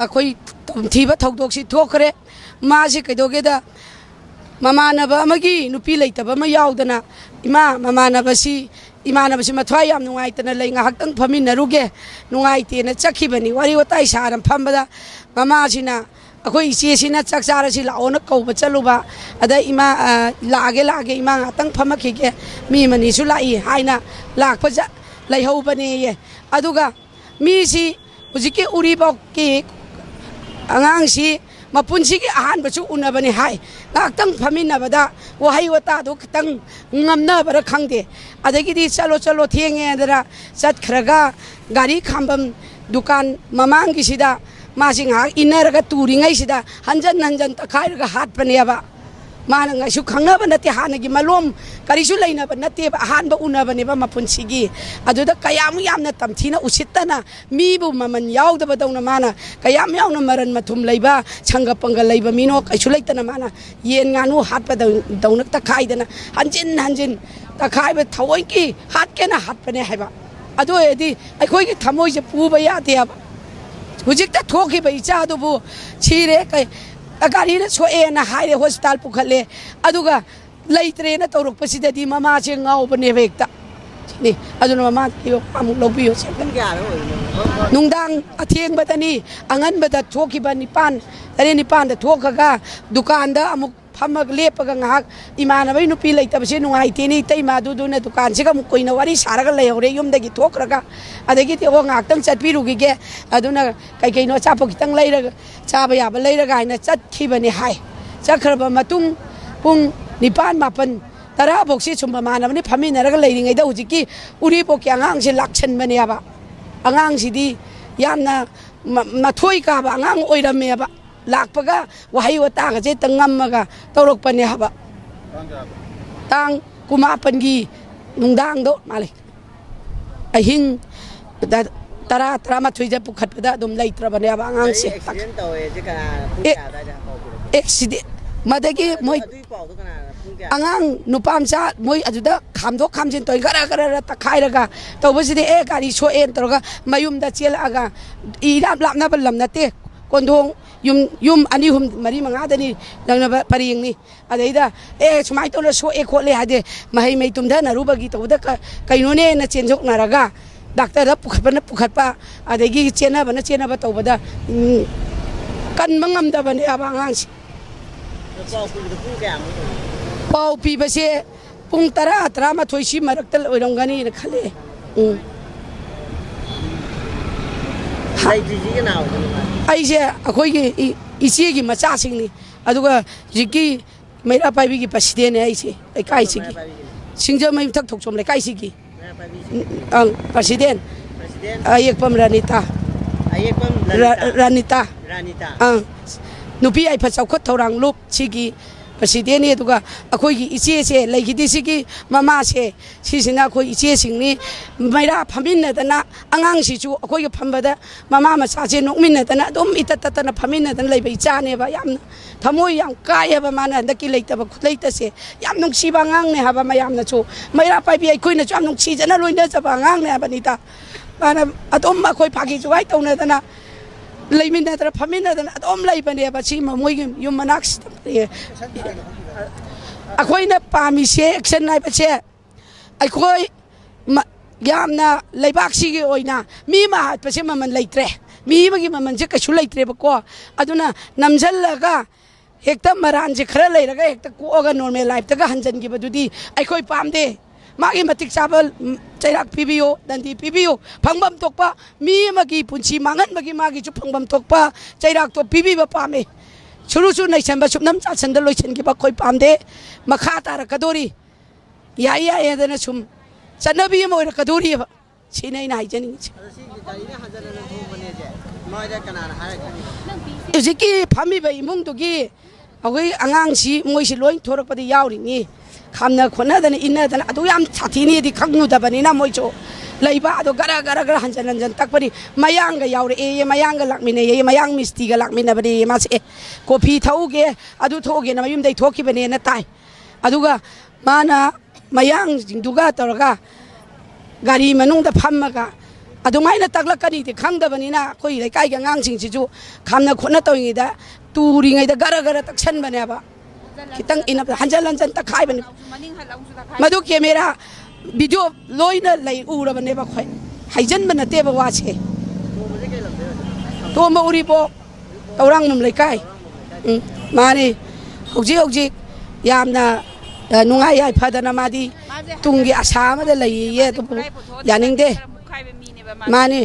ꯑꯩꯈꯣꯏ ꯊꯤꯕ ꯊꯧꯗꯣꯛꯁꯤ ꯊꯣꯛꯈ꯭ꯔꯦ ꯃꯥꯁꯤ ꯀꯩꯗꯧꯒꯦꯗ ꯃꯃꯥꯟꯅꯕ ꯑꯃꯒꯤ ꯅꯨꯄꯤ ꯂꯩꯇꯕ ꯑꯃ ꯌꯥꯎꯗꯅ ꯏꯃꯥꯟꯅꯕꯁꯤ ꯃꯊ꯭ꯋꯥꯏ ꯌꯥꯝ ꯅꯨꯡꯉꯥꯏꯇꯅ ꯂꯩ ꯉꯥꯏꯍꯥꯛꯇꯪ ꯐꯝꯃꯤꯟꯅꯔꯨꯒꯦ ꯅꯨꯡꯉꯥꯏꯇꯦꯅ ꯆꯠꯈꯤꯕꯅꯤ ꯋꯥꯔꯤ ꯋꯥꯇꯥꯏ ꯁꯥꯔ ꯐꯝꯕꯗ ꯃꯃꯥꯁꯤꯅ ꯑꯩꯈꯣꯏ ꯏꯆꯦꯁꯤꯅ ꯆꯥꯛ ꯆꯥꯔꯁꯤ ꯂꯥꯛꯑꯣꯅ ꯀꯧꯕ ꯆꯠꯂꯨꯕ ꯑꯗ ꯏꯃꯥ ꯂꯥꯛꯑꯒꯦ ꯏꯃꯥ ꯉꯥꯛꯇꯪ ꯐꯝꯃꯛꯈꯤꯒꯦ ꯃꯤ ꯑꯃꯅꯤꯁꯨ ꯂꯥꯛꯏ ꯍꯥꯏꯅ ꯂꯥꯛꯄ ꯂꯩꯍꯧꯕꯅꯦꯌꯦ ꯑꯗꯨꯒ ꯃꯤꯁꯤ ꯍꯧꯖꯤꯛꯀꯤ ꯎꯔꯤꯄꯣꯛꯀꯤ ꯑꯉꯥꯡꯁꯤ ꯃꯄꯨꯟꯁꯤꯒꯤ ꯑꯍꯥꯟꯕꯁꯨ ꯎꯅꯕꯅꯤ ꯍꯥꯏ ꯉꯥꯛꯇꯪ ꯐꯝꯃꯤꯟꯅꯕꯗ ꯋꯥꯍꯩ ꯋꯥꯇꯥꯗꯣ ꯈꯤꯇꯪ ꯉꯝꯅꯕꯔ ꯈꯪꯗꯦ ꯑꯗꯒꯤꯗꯤ ꯆꯠꯂꯣ ꯊꯦꯡꯉꯦꯗꯅ ꯆꯠꯈ꯭ꯔꯒ ꯒꯥꯔꯤ ꯈꯥꯝꯕꯝ ꯗꯨꯀꯥꯟ ꯃꯃꯥꯡꯒꯤꯁꯤꯗ मासी इनरग तुरीङैसिदा हंजन तखाइरग हाटपनेबा माना ngaisu khangnaba nate hanagi malom karisu leinaba nate ahanba unabaniba mapunsigi aduda kayam yamna tamthina usittana mibu maman yaudaba dawna mana kayam yauna maran mathum leiba changa pangal leiba mino kaisu leitana mana yen nganu hatpa dawna takhaidana hanjin takhaiba thawonki hatkena hatpane haiba adu edi akhoi thamoi je puba yate aba hujikta thokiba ichadubu chire kai गाड़ी सोएना हाइरे hospital पुखले अदुगा लैत्रेना तौरपसिददी mama से गाउबने वेक्ता नि अदुना mama यो अमु लोबियो से नुंदांग अथेंगबदनी अंगनबदा थोकिबा निपान अरे निपान the थोखगा दुकान दा अमु फमग लेपगा ngahak इमानबै नुपि लैतबसे नुंगाइतेनि तैमा दुदुना दुकान से गमु कोइना वारी सारगा लैहौरे युमदगी थोखरगा अदगी ते ओ ngakतंग चटपिरुगिगे अदुना कैकैनो चापो खितंग लैरगा चाबा याबा लैरगा हाइना चटखिबने हाय चखरबा मतुंग पुंग निपान मापन तरा बोक्सी सुम्बा मानबनि फमिनरगा लैरिङैदा हुजिकी उरिपोकि आङांसे लाक्छनबनेबा आङांसिदि यामना मथोइ काबा आङांग ओइरमेबा लापगा वही वतागजे तंगमगा तौरकपने हबा तांग कुमापनगी नुंदांग दो माले अहिंग तरा माथुइजे पुखतपदा दुम लैत्रबने हबा आङांसे एक्सीडेंट तौए जे कना एक्सीडेंट मदगी मोय आङांग नुपामचा मोय अजुदा खामदो खामजिन तोय गरा तखाइरगा तौबसिदि ए गाड़ी सोएन तोरगा मयुमदा चेलआगा इराम लापना बलम नते कोंदोंग युम अनि हुम मरी मंगादनी लंगनबा परियंगनी अदैदा ए सुमाइ तोला सो ए खोले हादे महै मै तुमदा नरुबगी तौदा कैनोने न चेंजोक नरगा डॉक्टर पुखतपा अदैगी चेनबा तौबदा कन मंगमदबने अब आङांसी पाउ पीबसे पुंग 10 सी मरक्ता ओइरंगनी न खले ऐसे अखोई इचेगी मचासिंगनी अदुगा जिकी मेरा पाइबी प्रेसिडेंट है ऐसे लेकाइसिगी सिंगजमै थक थोकसोम लेकाइसिगी प्रेसिडेंट अयेकपम रानिता नुपी आइफा चौखत थौरांग लुप सिगी प्रेसिडेंट ने दुगा अखोई इचे से लैगिदि सिगी ममा से सिसिना अखोई इचे सिंगनी मैरा फमिनदना अंगांग सिचु अखोई फमबदा ममा मचा से नोकमिनदना दम इतततना फमिनदना लैबै चानेबा याम थमोय याम कायबा माना हंदकी लैतबा खुलैतसे याम नुंगसिबा अंगांग ने हाबा मयामना छु मैरा पाइबि अखोइना छु याम नुंगसिजना लोइना जबा अंगांग ने हाबनिता माना अदम अखोई फागी जुवाइ तौनदना लैमिनदना फमिनदना अदम लैबनेबा सि मोय युम मनाक्स अखोइना पामिसे एक्शन नाइबसे अखोई यामना लैबाक्सिगी ओइना मी मा हाटपसे ममन लैत्रे मी बगी ममन जे कछु लैत्रेबको अदुना नमजल्लगा हेक्ता मरान जे खरा लैरगा हेक्ता कोगा नॉर्मल लाइफ तगा हंजनगिबदुदी अखोई पामदे मागी मतिक चाबल चैराक पीबियो दंदी पीबियो फंगबम तोकपा मी मगी पुंसी मांगन मगी मागी चु फंगबम तोकपा चैराक तो पीबिबा पामे सुरुसु नैसनबा सुपनम चासनद लोइसनगिबा कोई पामदे मखा तारकदोरी याई यादना सुम चनबी मोर कदोरी सिनै नाइजनि जिकी फामिबा इमुंदुगी अगै आङांसी मोइसि लोइन थोरकपदि यावरिनी खामना खोनादना इनदना अदु याम साथीनीदि खंगनुदबनिना मोइचो लैबा अदो गरा हंजन तकपरि मयांग यावरे ए मयांग लाकमिने ए मयांग मिस्टीगा लाकमिनबदि मासे कॉफी थौगे अदु थोगे न मयुम दै थोकिबने न ताई अदुगा माना मयांग जिंदुगा तोरगा गाड़ी मनुंग दा फम्मगा ꯑꯗꯨꯃꯥꯏꯅ ꯇꯥꯛꯂꯛꯀꯅꯤꯗꯤ ꯈꯪꯗꯕꯅꯤꯅ ꯑꯩꯈꯣꯏ ꯂꯩꯀꯥꯏꯒꯤ ꯑꯉꯥꯡꯁꯤꯡꯁꯤꯁꯨ ꯈꯥꯝꯅ ꯈꯣꯠꯅ ꯇꯧꯔꯤꯉꯩꯗ ꯇꯨꯔꯤꯉꯩꯗ ꯒꯔ ꯒꯔ ꯇꯛꯁꯟꯕꯅꯦꯕ ꯈꯤꯇꯪ ꯏꯅꯕ ꯍꯟꯖꯟ ꯍꯟꯖꯟ ꯇꯛꯈꯥꯏꯕꯅꯦ ꯃꯗꯨ ꯀꯦꯃꯦꯔꯥ ꯚꯤꯗꯤꯑꯣ ꯂꯣꯏꯅ ꯂꯩ ꯎꯔꯕꯅꯦꯕ ꯑꯩꯈꯣꯏ ꯍꯩꯖꯟꯕ ꯅꯠꯇꯦꯕ ꯋꯥꯁꯦ ꯇꯣꯝꯕ ꯎꯔꯤꯄꯣꯛ ꯇꯧꯔꯥꯡꯕꯝ ꯂꯩꯀꯥꯏ ꯃꯥꯅꯤ ꯍꯧꯖꯤꯛ ꯌꯥꯝꯅ ꯅꯨꯡꯉꯥꯏ ꯌꯥꯏꯐꯗꯅ ꯃꯥꯗꯤ ꯇꯨꯡꯒꯤ ꯑꯁꯥ ꯑꯃꯗ ꯂꯩꯌꯦ ꯑꯗꯨꯕꯨ ꯌꯥꯅꯤꯡꯗꯦ ꯃꯥꯅꯤ